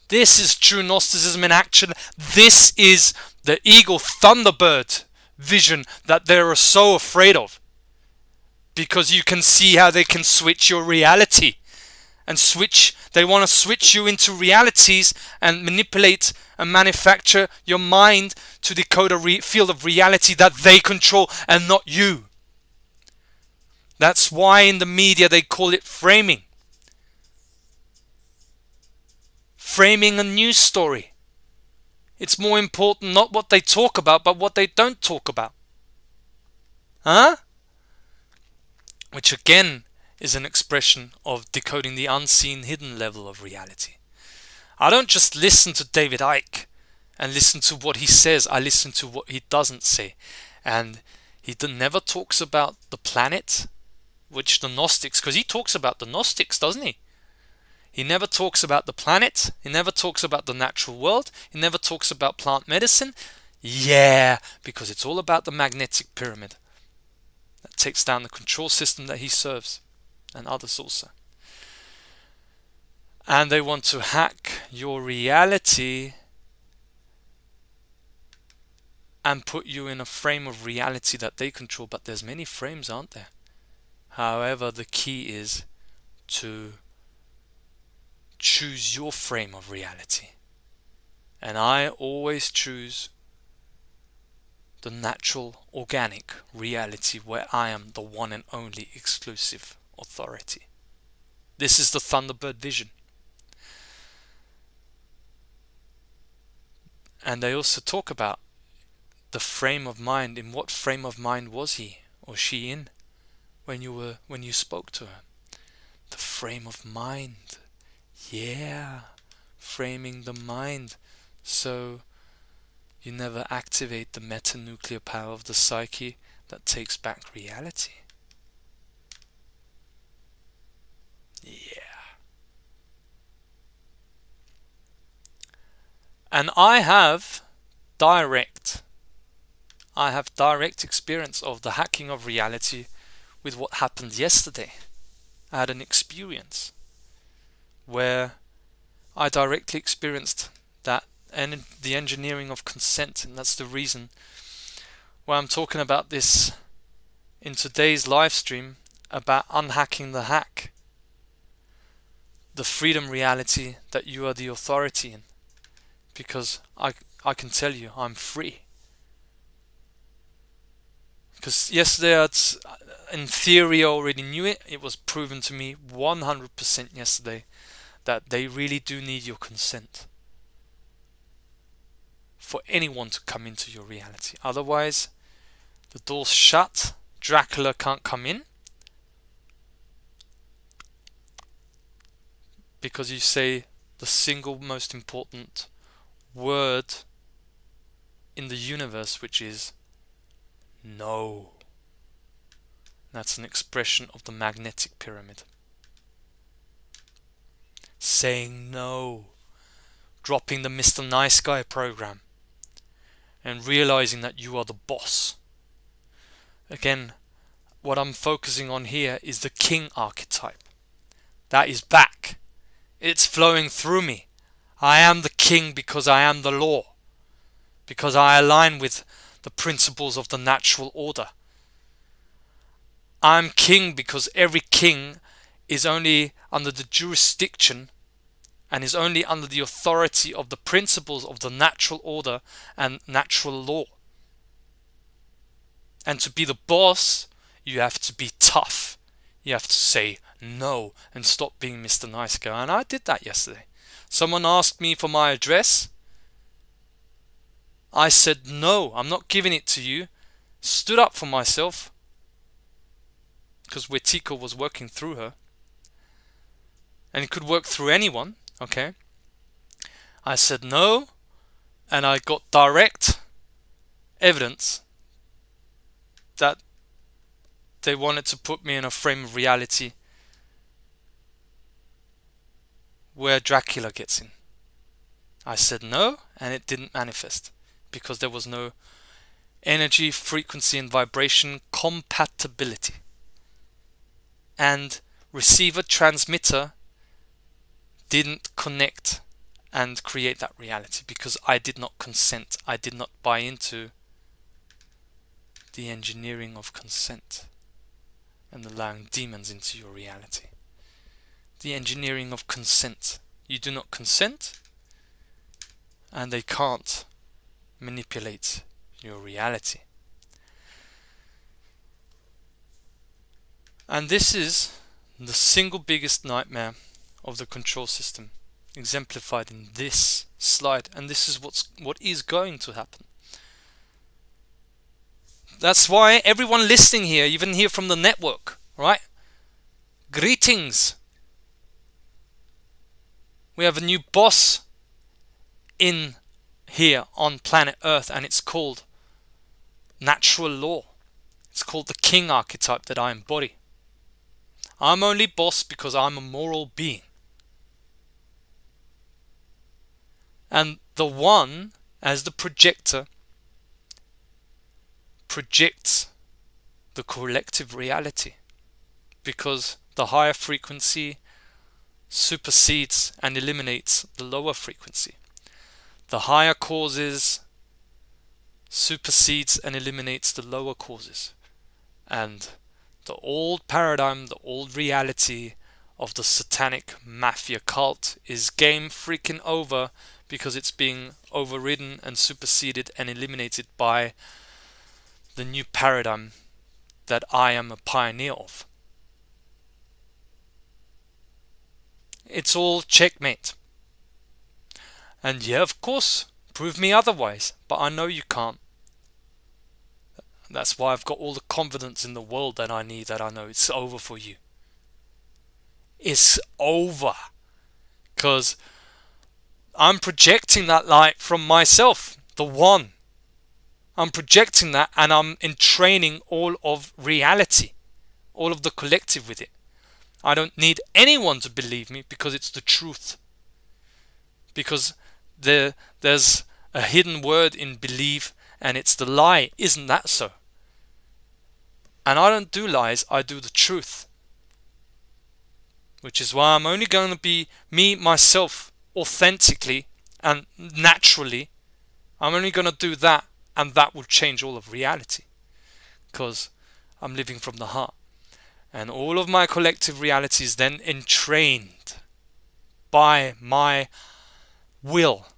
Speaker 1: This is true Gnosticism in action. This is the eagle thunderbird vision that they're so afraid of, because you can see how they can switch your reality and switch They want to switch you into realities and manipulate and manufacture your mind to decode a field of reality that they control and not you. That's why in the media they call it framing. Framing a news story. It's more important not what they talk about, but what they don't talk about. Huh? Which again is an expression of decoding the unseen, hidden level of reality. I don't just listen to David Icke and listen to what he says. I listen to what he doesn't say. And he never talks about the planet, which the Gnostics, because he talks about the Gnostics, doesn't he? He never talks about the planet. He never talks about the natural world. He never talks about plant medicine. Yeah, because it's all about the magnetic pyramid that takes down the control system that he serves, and others also. And they want to hack your reality and put you in a frame of reality that they control. But there's many frames, aren't there? However, the key is to choose your frame of reality. And I always choose the natural, organic reality where I am the one and only exclusive authority. This is the Thunderbird vision. And they also talk about the frame of mind. In what frame of mind was he or she in when you spoke to her? The frame of mind. Yeah, framing the mind so you never activate the metanuclear power of the psyche that takes back reality. Yeah. And I have direct experience of the hacking of reality with what happened yesterday. I had an experience where I directly experienced that and the engineering of consent, and that's the reason why I'm talking about this in today's live stream about unhacking the hack, the freedom reality that you are the authority in, because I can tell you I'm free. Because yesterday, in theory, I already knew it. It was proven to me 100% yesterday that they really do need your consent for anyone to come into your reality. Otherwise, the door's shut, Dracula can't come in, because you say the single most important word in the universe, which is no. That's an expression of the magnetic pyramid. Saying no. Dropping the Mr. Nice Guy program. And realizing that you are the boss. Again, what I'm focusing on here is the king archetype. That is back. It's flowing through me. I am the king because I am the law. Because I align with the principles of the natural order. I'm king because every king is only under the jurisdiction and is only under the authority of the principles of the natural order and natural law. And to be the boss, you have to be tough. You have to say no and stop being Mr. Nice Guy. And I did that yesterday. Someone asked me for my address. I said no, I'm not giving it to you. Stood up for myself. Because Wetiko was working through her. And it could work through anyone, okay? I said no, and I got direct evidence that they wanted to put me in a frame of reality where Dracula gets in. I said no, and it didn't manifest because there was no energy, frequency, and vibration compatibility. And receiver transmitter didn't connect and create that reality because I did not consent. I did not buy into the engineering of consent and allowing demons into your reality. the engineering of consent. You do not consent, and they can't manipulate your reality. And this is the single biggest nightmare of the control system, exemplified in this slide, and this is what is going to happen. That's why everyone listening here, even here from the network, right? Greetings. We have a new boss in here on planet Earth, and it's called natural law. It's called the king archetype that I embody. I'm only boss because I'm a moral being. And the one, as the projector, projects the collective reality, because the higher frequency supersedes and eliminates the lower frequency. The higher causes supersedes and eliminates the lower causes. And the old paradigm, the old reality of the satanic mafia cult is game freaking over, because it's being overridden and superseded and eliminated by the new paradigm that I am a pioneer of. It's all checkmate. And yeah, of course, prove me otherwise, but I know you can't. That's why I've got all the confidence in the world that I need, that I know it's over for you. It's over. Because I'm projecting that light from myself, the one. I'm projecting that, and I'm entraining all of reality, all of the collective with it. I don't need anyone to believe me, because it's the truth. Because there's a hidden word in believe, and it's the lie. Isn't that so? And I don't do lies, I do the truth. Which is why I'm only going to be me, myself, authentically and naturally. I'm only going to do that, and that will change all of reality. Because I'm living from the heart. And all of my collective reality is then entrained by my will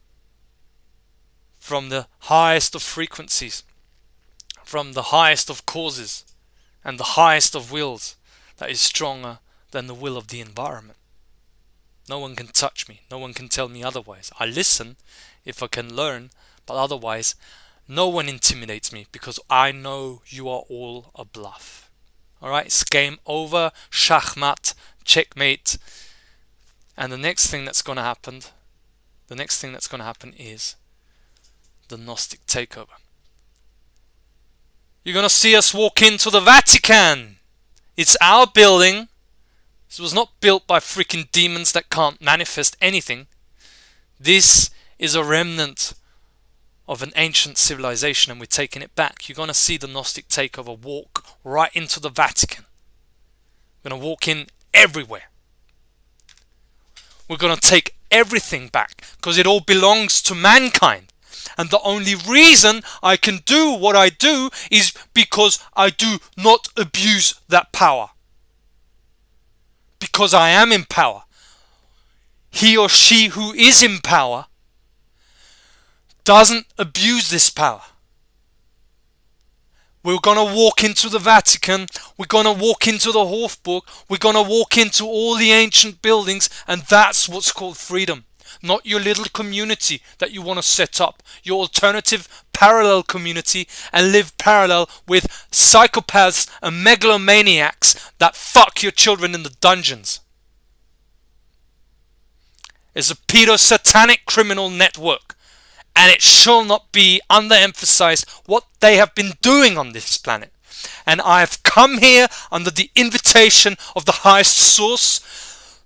Speaker 1: from the highest of frequencies, from the highest of causes, and the highest of wills that is stronger than the will of the environment. No one can touch me. No one can tell me otherwise. I listen if I can learn, but otherwise no one intimidates me, because I know you are all a bluff. Alright, it's game over, shachmat, checkmate. And the next thing that's going to happen, is the Gnostic Takeover. You're going to see us walk into the Vatican. It's our building. This was not built by freaking demons that can't manifest anything. This is a remnant of an ancient civilization, and we're taking it back. You're going to see the Gnostic Takeover walk right into the Vatican. We're going to walk in everywhere. We're going to take everything back, because it all belongs to mankind. And the only reason I can do what I do is because I do not abuse that power. Because I am in power. He or she who is in power doesn't abuse this power. We're going to walk into the Vatican. We're going to walk into the Hofburg. We're going to walk into all the ancient buildings, and that's what's called freedom. Not your little community that you want to set up, your alternative parallel community, and live parallel with psychopaths and megalomaniacs that fuck your children in the dungeons. It's a pedo-satanic criminal network, and it shall not be underemphasized what they have been doing on this planet. And I have come here under the invitation of the highest source,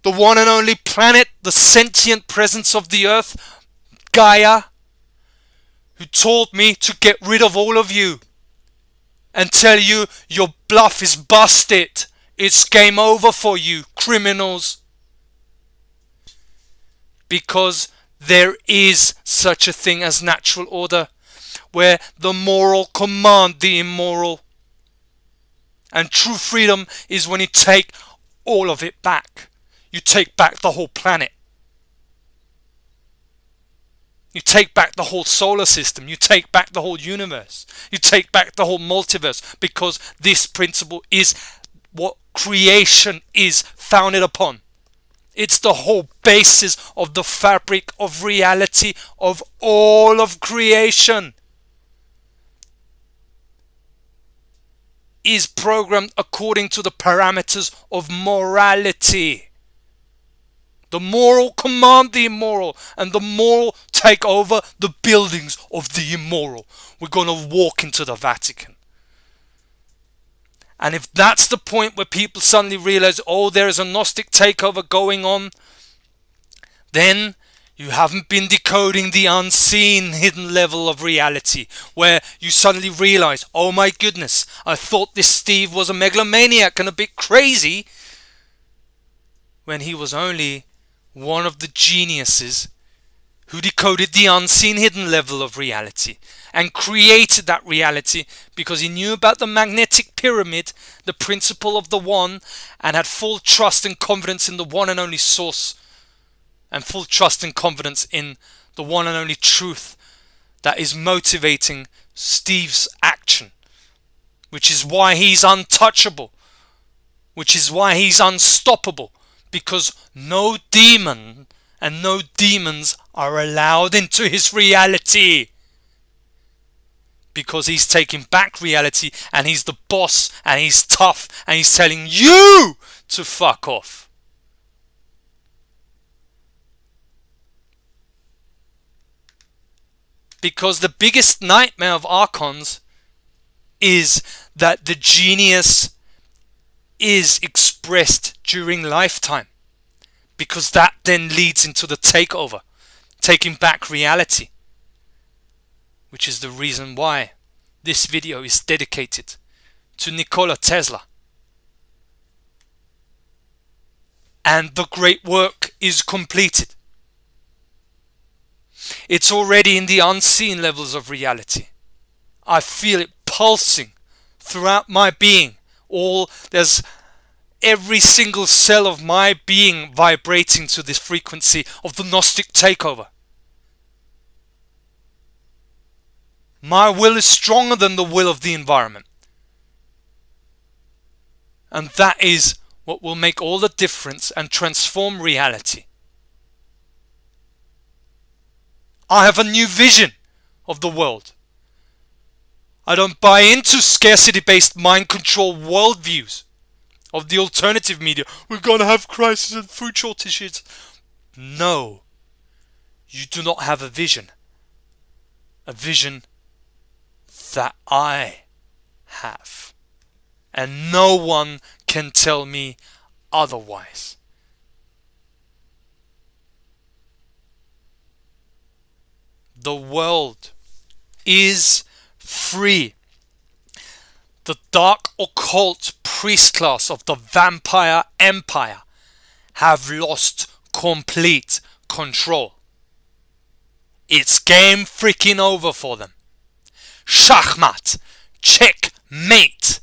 Speaker 1: the one and only planet, the sentient presence of the earth, Gaia, who told me to get rid of all of you and tell you your bluff is busted. It's game over for you, criminals. Because there is such a thing as natural order, where the moral command the immoral. And true freedom is when you take all of it back. you take back the whole planet. You take back the whole solar system. You take back the whole universe. You take back the whole multiverse, because this principle is what creation is founded upon. It's the whole basis of the fabric of reality of all of creation. Is programmed according to the parameters of morality. The moral command the immoral, and the moral take over the buildings of the immoral. We're going to walk into the Vatican. And if that's the point where people suddenly realize, oh, there is a Gnostic takeover going on, then you haven't been decoding the unseen hidden level of reality, where you suddenly realize, oh my goodness, I thought this Steve was a megalomaniac and a bit crazy, when he was only one of the geniuses who decoded the unseen hidden level of reality and created that reality because he knew about the magnetic pyramid, the principle of the one, and had full trust and confidence in the one and only source, and full trust and confidence in the one and only truth that is motivating Steve's action, which is why he's untouchable, which is why he's unstoppable, because no demon and no demons are allowed into his reality, because he's taking back reality and he's the boss and he's tough and he's telling you to fuck off. Because the biggest nightmare of archons is that the genius is expressed during lifetime, because that then leads into the takeover, taking back reality, which is the reason why this video is dedicated to Nikola Tesla. And the great work is completed. It's already in the unseen levels of reality. I feel it pulsing throughout my being. There's every single cell of my being vibrating to this frequency of the Gnostic takeover. My will is stronger than the will of the environment. And that is what will make all the difference and transform reality. I have a new vision of the world. I don't buy into scarcity-based mind control worldviews of the alternative media. We're going to have crisis and food shortages. No. You do not have a vision. A vision that I have. And no one can tell me otherwise. The world is free. The dark occult priest class of the vampire empire have lost complete control. It's game freaking over for them. Shachmat. Checkmate.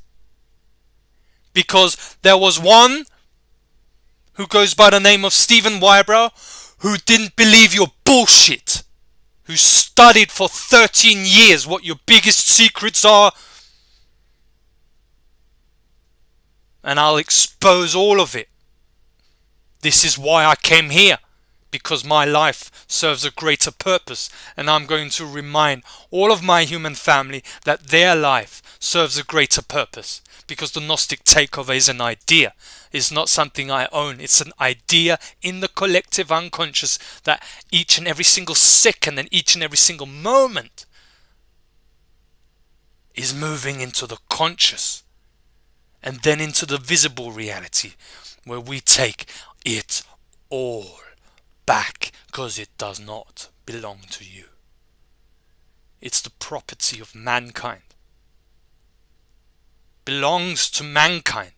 Speaker 1: Because there was one who goes by the name of Stephen Wybrow who didn't believe your bullshit, who studied for 13 years what your biggest secrets are, and I'll expose all of it. This is why I came here, because my life serves a greater purpose, and I'm going to remind all of my human family that their life serves a greater purpose, because the Gnostic takeover is an idea. It's not something I own. It's an idea in the collective unconscious that each and every single second and each and every single moment is moving into the conscious and then into the visible reality, where we take it all back, because it does not belong to you. It's the property of mankind. Belongs to mankind.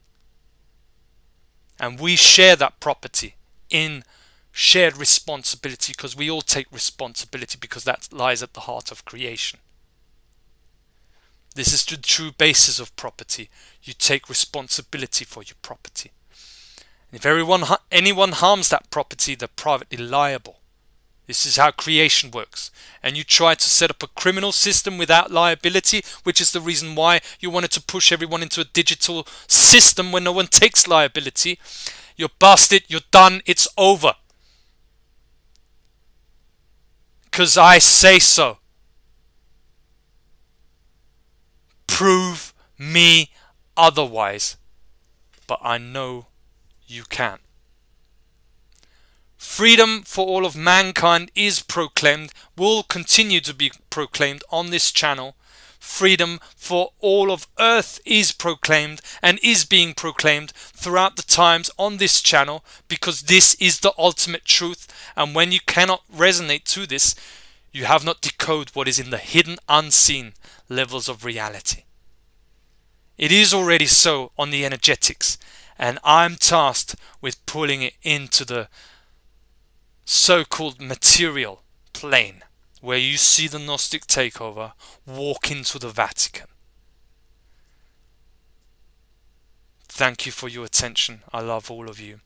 Speaker 1: And we share that property in shared responsibility, because we all take responsibility, because that lies at the heart of creation. This is the true basis of property. You take responsibility for your property. If anyone harms that property, they're privately liable. This is how creation works. And you try to set up a criminal system without liability, which is the reason why you wanted to push everyone into a digital system where no one takes liability. You're busted, you're done, it's over. Because I say so. Prove me otherwise. But I know you can. Freedom for all of mankind is proclaimed, will continue to be proclaimed on this channel. Freedom for all of earth is proclaimed and is being proclaimed throughout the times on this channel, because this is the ultimate truth. And when you cannot resonate to this, you have not decoded what is in the hidden, unseen levels of reality. It is already so on the energetics, and I'm tasked with pulling it into the so-called material plane, where you see the Gnostic Takeover walk into the Vatican. Thank you for your attention. I love all of you.